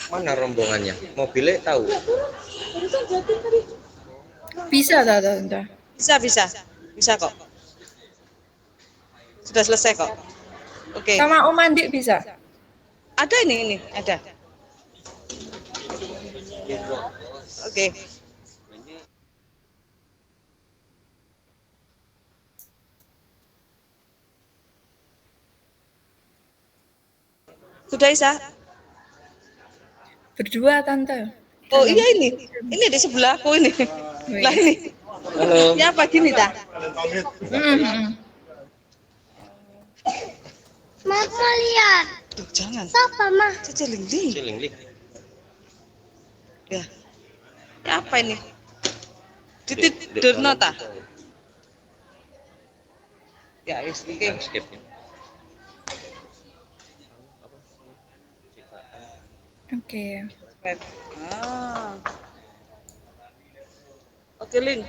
Mana rombongannya? Mobilnya tahu? Bisa Tante. Bisa kok. Sudah selesai kok. Oke. Sama Om Andi bisa. Ada ini ada. Oke. Sudah Isa? Berdua Tante. Oh iya ini di sebelahku ini. Lah ini. Halo. Ya apa gini ta? Mas mau lihat. Duh, jangan. Siapa mah? Ciling-ling. Ciling-ling. Ya. Ya apa ini? Titit Durnota. Ya, oke. Landscape-nya. Oke. Ah. Oke, Ling.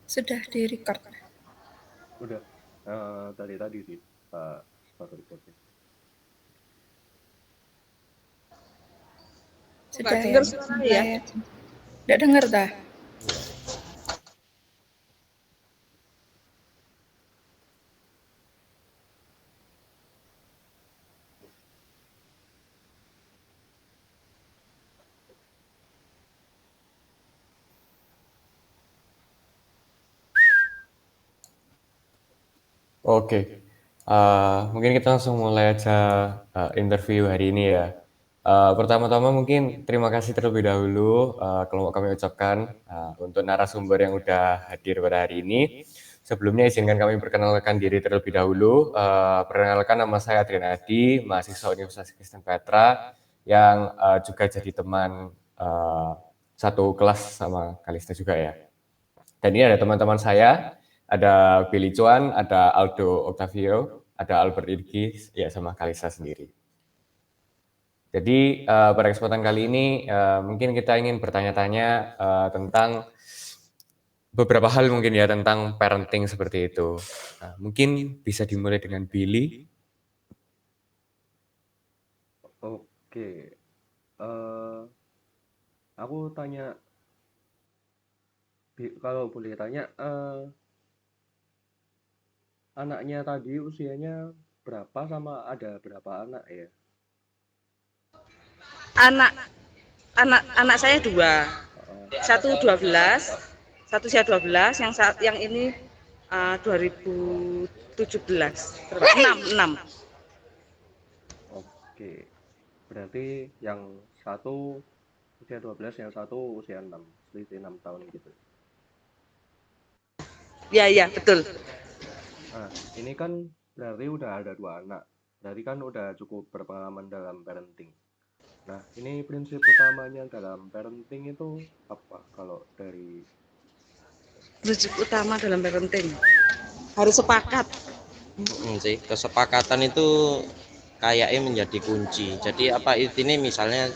Sudah di-record. Udah. Tadi sih Pak baru recordnya. Sudah Nggak dengar suara ya? Nggak dengar dah. Oke, mungkin kita langsung mulai aja interview hari ini ya. Pertama-tama mungkin terima kasih terlebih dahulu kalau kami ucapkan untuk narasumber yang udah hadir pada hari ini. Sebelumnya izinkan kami perkenalkan diri terlebih dahulu. Perkenalkan nama saya Adrian Adi, mahasiswa Universitas Kristen Petra yang juga jadi teman satu kelas sama Kalista juga ya. Dan ini ada teman-teman saya. Ada Billy Chuan, ada Aldo Octavio, ada Albert Irgi, ya sama Kalisa sendiri. Jadi pada kesempatan kali ini mungkin kita ingin bertanya-tanya tentang beberapa hal mungkin ya tentang parenting seperti itu. Nah, mungkin bisa dimulai dengan Billy. Oke. Aku tanya, kalau boleh tanya, anaknya tadi usianya berapa sama ada berapa anak ya? Anak saya 2. Satu 12, satu usia 12, yang ini 2017. 6. Oke. Berarti yang satu usia 12, yang satu usia 6, selisih 6 tahun gitu. Ya, betul. Nah, ini kan berarti udah ada 2 anak. Berarti kan udah cukup berpengalaman dalam parenting. Nah, ini prinsip utamanya dalam parenting itu apa kalau dari... Prinsip utama dalam parenting harus sepakat. Sih, kesepakatan itu kayaknya menjadi kunci. Jadi apa ini misalnya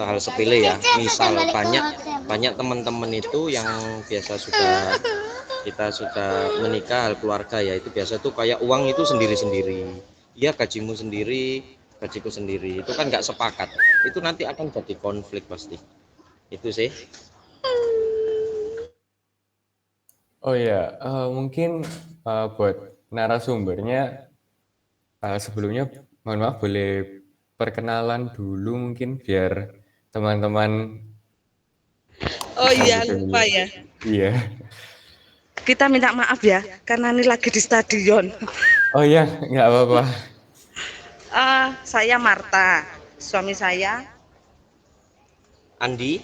hal sepele ya. Misal banyak teman-teman itu yang biasa kita sudah menikah, hal keluarga ya, itu biasa tuh kayak uang itu sendiri-sendiri. Iya, gajimu sendiri, gajiku sendiri. Itu kan nggak sepakat. Itu nanti akan jadi konflik pasti. Itu sih. Oh ya, mungkin buat narasumbernya sebelumnya mohon maaf boleh perkenalan dulu mungkin biar teman-teman. Oh iya, lupa ya. Iya. Kita minta maaf ya, karena ini lagi di stadion. Oh iya, nggak apa-apa. Saya Marta, suami saya Andi.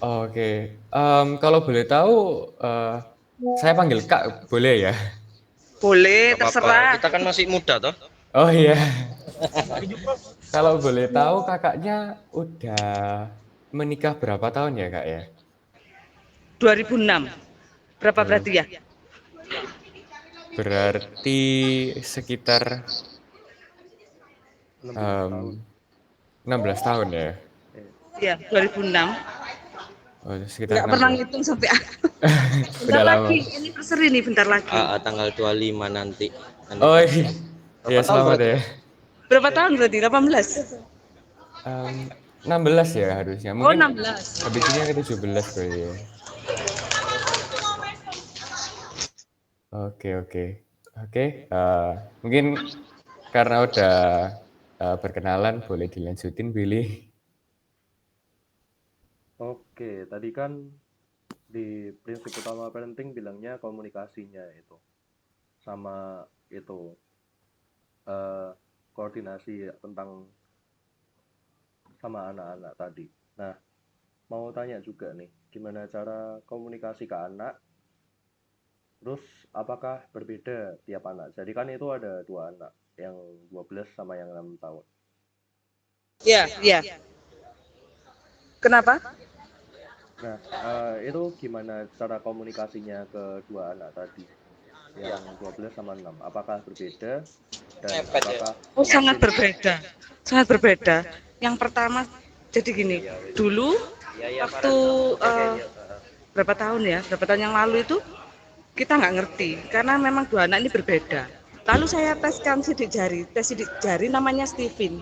Oke, kalau boleh tahu, saya panggil Kak boleh ya? boleh, Gak apa-apa. terserah. Kita kan masih muda toh. Oh iya. Kalau boleh tahu kakaknya udah menikah berapa tahun ya Kak ya? 2006. Berapa berarti ya? Berarti sekitar 16 tahun. 16 tahun ya? Ya, 2006. Oh, sekitar Nggak pernah 16. ngitung sampai bentar Udah lama. lagi. Ini anniversary nih bentar lagi. Tanggal 25 nanti. Oh Anniversary. iya, Berapa tahun selamat berarti? ya. Berapa tahun berarti? 18? 16 ya harusnya. Oh, Mungkin 16. habis ini yang ke-17 berarti ya. Oke, oke. Oke, mungkin karena udah berkenalan, boleh dilanjutin, Billy. Oke, tadi kan di prinsip utama parenting bilangnya komunikasinya itu sama itu koordinasi tentang sama anak-anak tadi. Nah, mau tanya juga nih, gimana cara komunikasi ke anak? Terus apakah berbeda tiap anak? Jadi kan itu ada 2 anak, yang 12 sama yang 6 tahun. Ya, ya. Kenapa? Nah, itu gimana cara komunikasinya ke 2 anak tadi? Yang 12 sama 6. Apakah berbeda? Dan apakah Oh, sangat mungkin berbeda. Sangat berbeda. Yang pertama, jadi gini, dulu waktu berapa tahun yang lalu itu kita nggak ngerti karena memang 2 anak ini berbeda. Lalu saya tes sidik jari namanya Steven.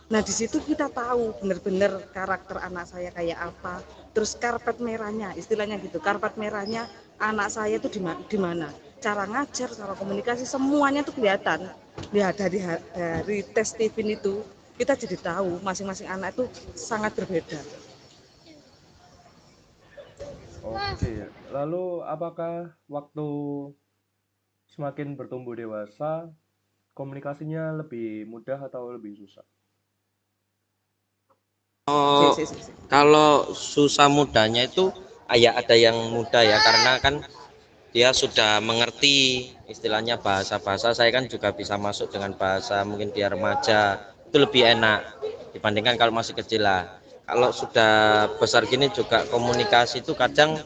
Nah di situ kita tahu benar-benar karakter anak saya kayak apa. Terus karpet merahnya, istilahnya gitu. Karpet merahnya anak saya itu di mana? Cara ngajar, cara komunikasi semuanya tuh kelihatan. Lihat dari tes Steven itu kita jadi tahu masing-masing anak itu sangat berbeda. Oke, lalu apakah waktu semakin bertumbuh dewasa, komunikasinya lebih mudah atau lebih susah? Oh, kalau susah mudahnya itu ya ada yang mudah ya, karena kan dia sudah mengerti istilahnya bahasa-bahasa. Saya kan juga bisa masuk dengan bahasa mungkin dia remaja, itu lebih enak dibandingkan kalau masih kecil lah. Kalau sudah besar gini juga komunikasi itu kadang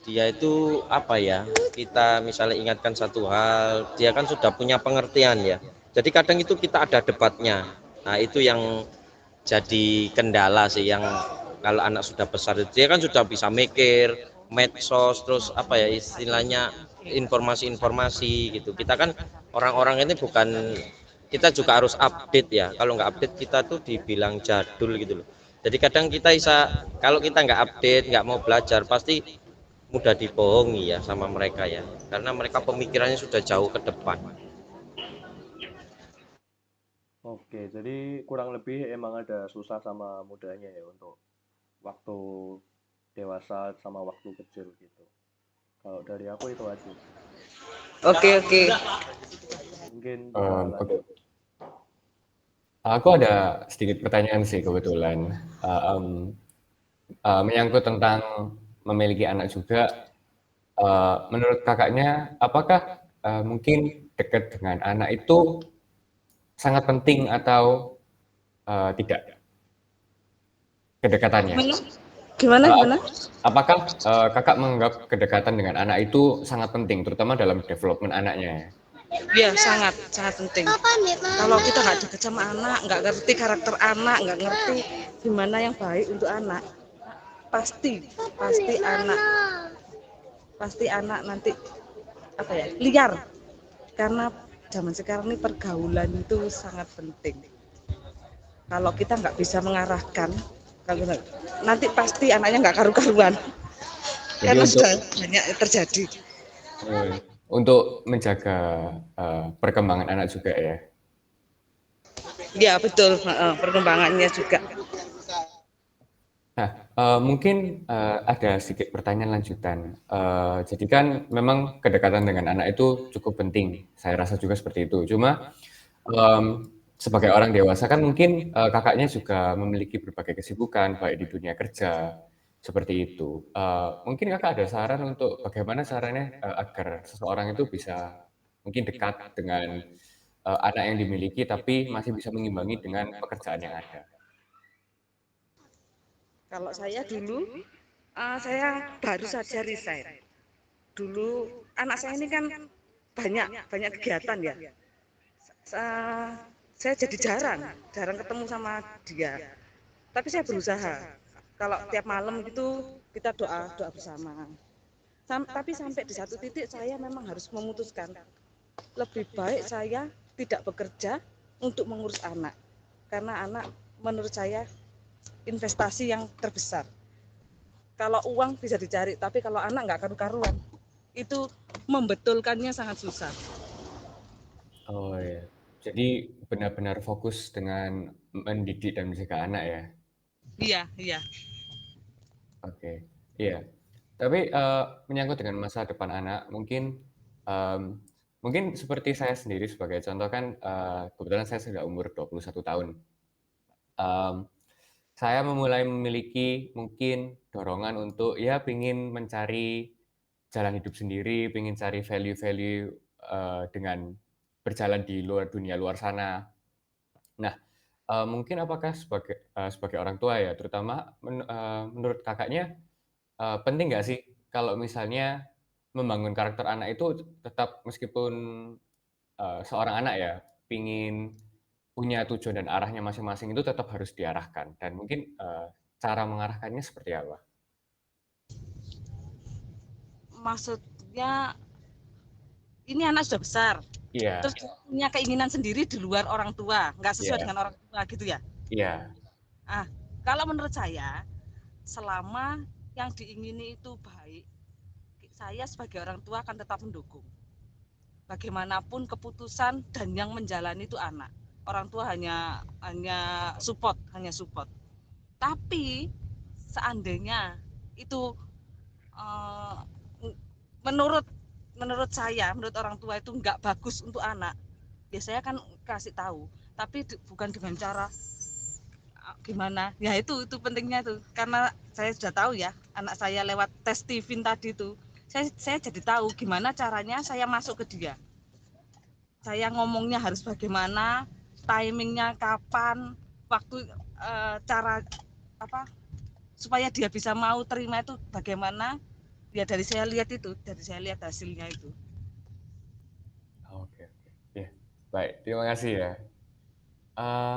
dia itu apa ya, kita misalnya ingatkan satu hal, dia kan sudah punya pengertian ya, jadi kadang itu kita ada debatnya. Nah itu yang jadi kendala sih, yang kalau anak sudah besar dia kan sudah bisa mikir medsos, terus apa ya istilahnya, informasi-informasi gitu. Kita kan orang-orang ini bukan, kita juga harus update ya, kalau nggak update kita tuh dibilang jadul gitu loh. Jadi kadang kita bisa, kalau kita nggak update, nggak mau belajar, pasti mudah dibohongi ya sama mereka ya, karena mereka pemikirannya sudah jauh ke depan. Oke, jadi kurang lebih emang ada susah sama mudahnya ya untuk waktu dewasa sama waktu kecil gitu. Kalau dari aku itu aja. Oke. Mungkin bisa Oke. lanjut. Aku ada sedikit pertanyaan sih kebetulan. Menyangkut tentang memiliki anak juga. Menurut kakaknya, apakah mungkin dekat dengan anak itu sangat penting atau tidak kedekatannya? Gimana? Apakah kakak menganggap kedekatan dengan anak itu sangat penting, terutama dalam development anaknya? Ya sangat penting. Kalau kita nggak dekat sama anak, nggak ngerti karakter anak, nggak ngerti gimana yang baik untuk anak, pasti anak nanti apa ya, liar. Karena zaman sekarang ini pergaulan itu sangat penting. Kalau kita nggak bisa mengarahkan, nanti pasti anaknya nggak karu-karuan. Jadi Karena untuk sudah banyak terjadi. untuk menjaga perkembangan anak juga ya. Ya betul, perkembangannya juga. Nah, mungkin ada sedikit pertanyaan lanjutan. Jadi kan memang kedekatan dengan anak itu cukup penting. Saya rasa juga seperti itu. Cuma sebagai orang dewasa kan mungkin kakaknya juga memiliki berbagai kesibukan baik di dunia kerja seperti itu. Mungkin kakak ada saran untuk bagaimana caranya agar seseorang itu bisa mungkin dekat dengan anak yang dimiliki tapi masih bisa mengimbangi dengan pekerjaan yang ada. Kalau saya dulu, saya baru saja resign. Dulu anak saya ini kan banyak kegiatan ya. Saya jadi jarang ketemu sama dia. Tapi saya berusaha. kalau tiap malam gitu kita doa bersama. Tapi sampai di satu titik saya memang harus memutuskan lebih baik saya tidak bekerja untuk mengurus anak, karena anak menurut saya investasi yang terbesar. Kalau uang bisa dicari, tapi kalau anak nggak karu-karuan, itu membetulkannya sangat susah. Oh ya, jadi benar-benar fokus dengan mendidik dan menjaga anak ya. Iya. Oke, iya. Tapi menyangkut dengan masa depan anak, mungkin seperti saya sendiri sebagai contoh kan, kebetulan saya sudah umur 21 tahun. Em, saya memulai memiliki mungkin dorongan untuk ya pingin mencari jalan hidup sendiri, pingin cari value-value dengan berjalan di luar dunia luar sana. Nah, mungkin apakah sebagai orang tua ya, terutama menurut Kakaknya, penting nggak sih kalau misalnya membangun karakter anak itu tetap meskipun, seorang anak ya, pingin punya tujuan dan arahnya masing-masing itu tetap harus diarahkan dan mungkin, cara mengarahkannya seperti apa? Maksudnya ini anak sudah besar, Iya terus dia punya keinginan sendiri di luar orang tua, nggak sesuai iya dengan orang tua gitu ya. iya. Ah, kalau menurut saya, selama yang diingini itu baik, saya sebagai orang tua akan tetap mendukung. Bagaimanapun keputusan dan yang menjalani itu anak. Orang tua hanya support. Tapi seandainya itu eh, menurut menurut saya, menurut orang tua itu nggak bagus untuk anak, ya saya kan kasih tahu. Tapi bukan dengan cara gimana. Ya itu pentingnya itu. Karena saya sudah tahu ya, anak saya lewat tes Steven tadi itu. Saya jadi tahu gimana caranya saya masuk ke dia. Saya ngomongnya harus bagaimana, timingnya kapan, waktu cara apa supaya dia bisa mau terima itu bagaimana. Ya dari saya lihat hasilnya itu. Oke oke. Iya, baik, terima kasih ya.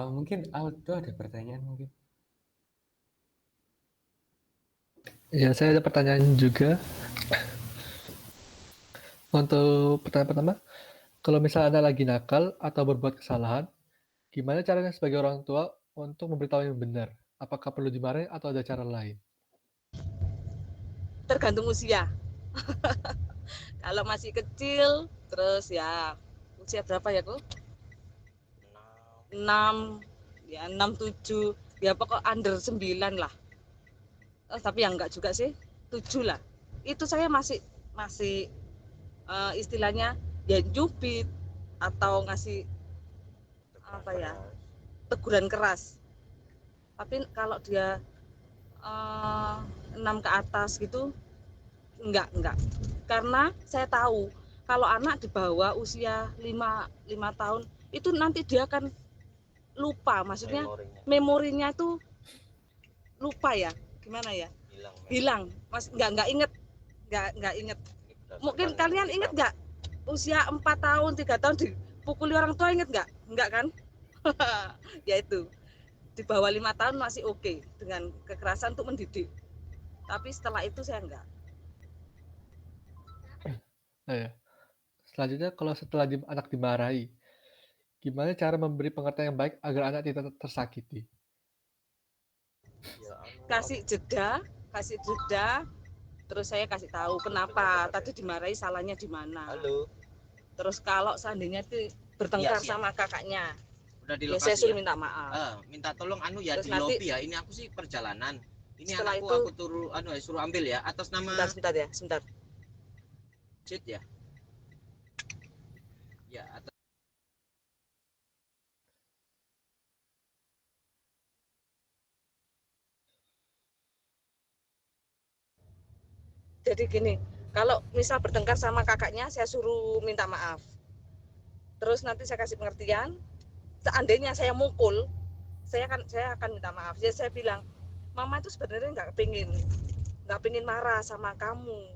Mungkin Aldo ada pertanyaan mungkin? Ya, saya ada pertanyaan juga. Untuk pertanyaan pertama, kalau misalnya Anda lagi nakal atau berbuat kesalahan, gimana caranya sebagai orang tua untuk memberitahu yang benar? Apakah perlu dimarahi atau ada cara lain? Tergantung usia. Kalau masih kecil, terus ya usia berapa ya kok? 6, ya 6, 7, ya pokok under 9 lah. Tapi yang enggak juga sih, 7 lah. Itu saya masih istilahnya ya jubit atau ngasih apa ya, teguran keras. Tapi kalau dia 6 ke atas gitu, enggak. Karena saya tahu kalau anak di bawah usia 5 tahun itu nanti dia akan lupa, maksudnya memorinya tuh lupa ya, gimana ya, hilang mas, nggak inget. Mungkin kalian inget nggak usia 4 tahun 3 tahun dipukuli orang tua, inget nggak kan? Ya itu di bawah 5 tahun masih oke dengan kekerasan untuk mendidik, tapi setelah itu saya enggak. Nah ya, selanjutnya kalau setelah anak dimarahi, gimana cara memberi pengertian yang baik agar anak tidak tersakiti? kasih jeda terus saya kasih tahu kenapa tadi dimarahi, salahnya di mana. Terus kalau seandainya itu bertengkar sama kakaknya, Udah ya dilepas saya suruh ya. minta maaf. Minta tolong ya Terus di nanti, lobby ya. Ini aku sih perjalanan. Ini setelah anakku itu, aku suruh ambil ya atas nama sebentar. Cid ya. Ya, atas Jadi gini, kalau misal bertengkar sama kakaknya, saya suruh minta maaf. Terus nanti saya kasih pengertian. Seandainya saya mukul, saya akan minta maaf. Jadi saya bilang, mama itu sebenarnya nggak pengen marah sama kamu,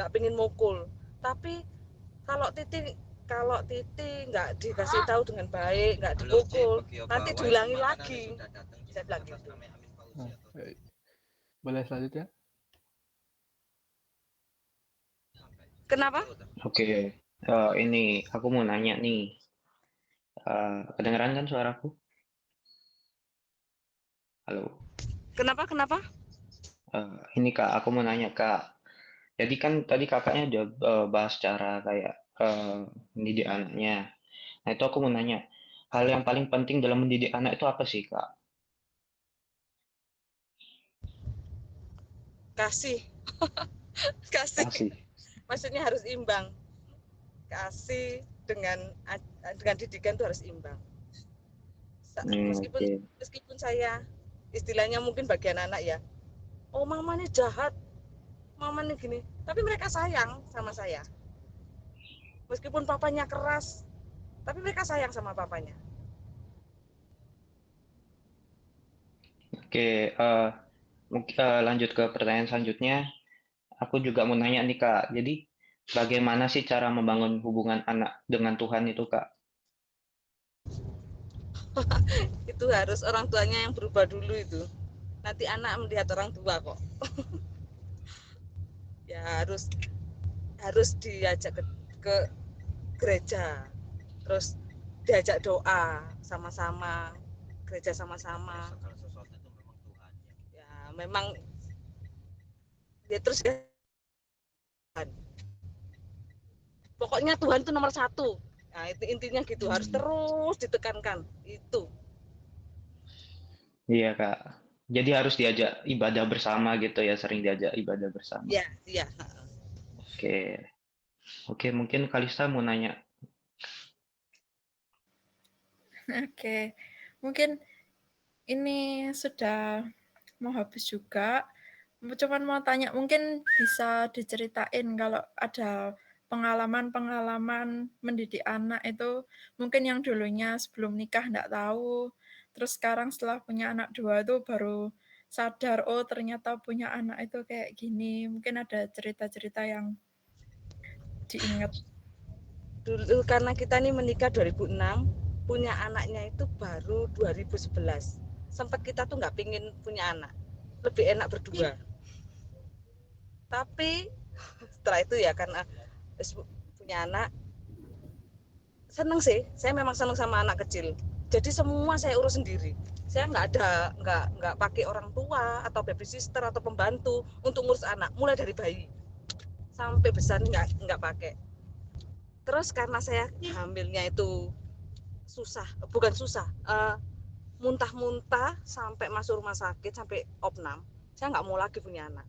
nggak pengen mukul. Tapi kalau Titi nggak dikasih tahu dengan baik, nggak dipukul, nanti diulangi lagi. Saya bilang gitu. Baik. Boleh selanjutnya? Kenapa? Oke, ini aku mau nanya nih. Kedengeran kan suaraku? Halo. Kenapa? Ini Kak, aku mau nanya Kak. Jadi kan tadi kakaknya udah bahas cara kayak mendidik anaknya. Nah itu aku mau nanya, hal yang paling penting dalam mendidik anak itu apa sih Kak? Kasih, kasih. Kasih. Maksudnya harus imbang. Kasih dengan didikan itu harus imbang. Meskipun Oke. meskipun saya istilahnya mungkin bagian anak ya. Oh, mamanya jahat, mamanya gini. Tapi mereka sayang sama saya. Meskipun papanya keras, tapi mereka sayang sama papanya. Oke, mungkin lanjut ke pertanyaan selanjutnya. Aku juga mau nanya nih Kak. Jadi bagaimana sih cara membangun hubungan anak dengan Tuhan itu Kak? Itu harus orang tuanya yang berubah dulu itu. Nanti anak melihat orang tua kok. Ya harus diajak ke gereja. Terus diajak doa sama-sama, gereja sama-sama. Segala sesuatu itu memang Tuhan ya. Ya memang dia terus ya, pokoknya Tuhan itu nomor satu. Nah itu intinya gitu, harus terus ditekankan itu. Iya Kak. Jadi harus diajak ibadah bersama gitu ya, sering diajak ibadah bersama. Ya, iya. Oke. Oke, mungkin Kalista mau nanya. Oke, mungkin ini sudah mau habis juga. Cuman mau tanya, mungkin bisa diceritain kalau ada pengalaman-pengalaman mendidik anak itu mungkin yang dulunya sebelum nikah nggak tahu, terus sekarang setelah punya anak 2 tuh baru sadar, oh ternyata punya anak itu kayak gini. Mungkin ada cerita-cerita yang diingat. Dulu karena kita nih menikah 2006, punya anaknya itu baru 2011. Sempat kita tuh nggak pingin punya anak, lebih enak berdua. Tapi setelah itu ya karena punya anak, seneng sih. Saya memang seneng sama anak kecil. Jadi semua saya urus sendiri. Saya nggak pakai orang tua atau baby sister atau pembantu untuk ngurus anak, mulai dari bayi sampai besar nggak pakai. Terus karena saya hamilnya itu bukan susah, muntah-muntah sampai masuk rumah sakit sampai opnam, saya nggak mau lagi punya anak.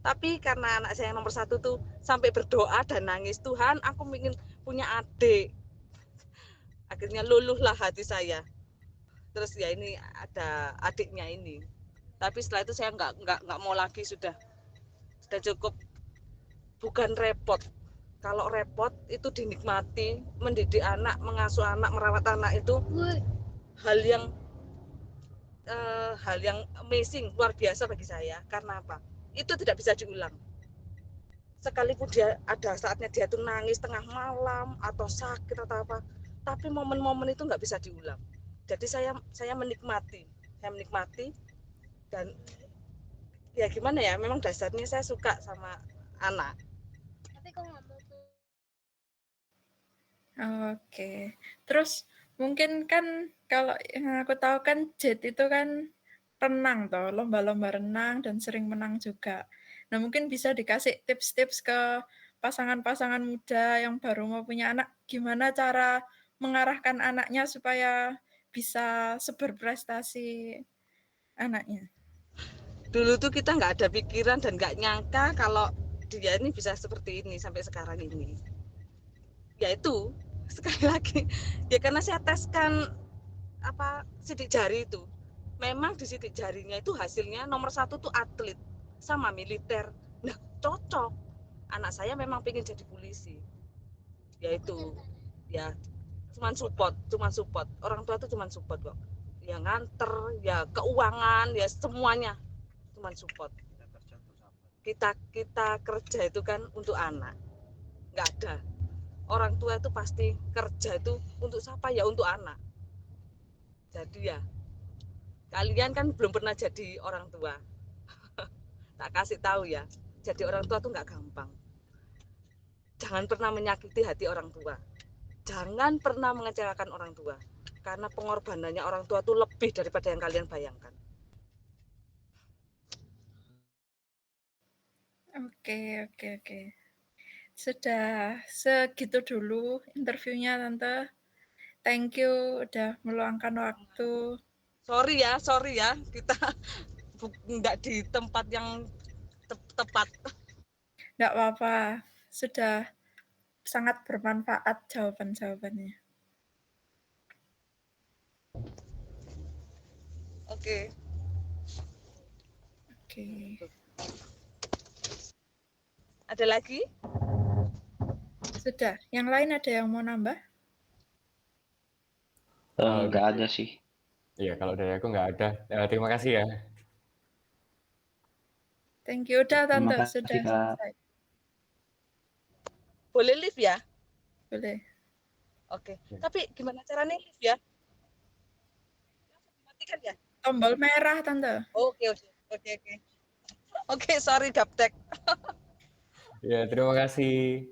Tapi karena anak saya yang nomor 1 tuh sampai berdoa dan nangis, Tuhan aku ingin punya adik. Akhirnya luluhlah hati saya. Terus ya ini ada adiknya ini. Tapi setelah itu saya nggak mau lagi, sudah cukup. Bukan repot. Kalau repot itu dinikmati, mendidik anak, mengasuh anak, merawat anak itu hal yang amazing, luar biasa bagi saya. Karena apa? Itu tidak bisa diulang. Sekalipun dia ada saatnya dia tuh nangis tengah malam atau sakit atau apa, tapi momen-momen itu nggak bisa diulang. Jadi saya menikmati dan ya gimana ya, memang dasarnya saya suka sama anak. Tapi kok nggak mau tuh? Oke. Terus mungkin kan kalau yang aku tahu kan Jet itu kan renang toh, lomba-lomba renang dan sering menang juga. Nah, mungkin bisa dikasih tips-tips ke pasangan-pasangan muda yang baru mau punya anak, gimana cara mengarahkan anaknya supaya bisa seberprestasi anaknya. Dulu tuh kita nggak ada pikiran dan nggak nyangka kalau dia ini bisa seperti ini sampai sekarang ini. Ya itu sekali lagi ya karena saya teskan sidik jari itu. Memang di sidik jarinya itu hasilnya nomor 1 tuh atlet sama militer. Nah cocok. Anak saya memang pengen jadi polisi. Ya itu ya cuman support. Orang tua tuh cuman support kok. Ya nganter, ya keuangan, ya semuanya cuman support. Kita kerja itu kan untuk anak, nggak ada. Orang tua itu pasti kerja itu untuk siapa ya, untuk anak. Jadi ya kalian kan belum pernah jadi orang tua. Tak kasih tahu ya. Jadi orang tua tuh nggak gampang. Jangan pernah menyakiti hati orang tua. Jangan pernah mengecewakan orang tua. Karena pengorbanannya orang tua tuh lebih daripada yang kalian bayangkan. Oke. Sudah segitu dulu interviewnya Tante. Thank you udah meluangkan waktu. Sorry ya, kita nggak di tempat yang tepat. Nggak apa-apa, sudah sangat bermanfaat jawaban-jawabannya. Oke. Ada lagi? Sudah. Yang lain ada yang mau nambah? Nggak ada sih. Iya, kalau dari aku nggak ada. Terima kasih ya. Thank you. Udah Tante, Terima kasih, sudah Kak. selesai. Boleh live ya? Boleh. Oke. Tapi gimana caranya live ya? Matikan ya? Tombol merah Tante. Oke. Oke, sorry gaptek. Ya, terima kasih.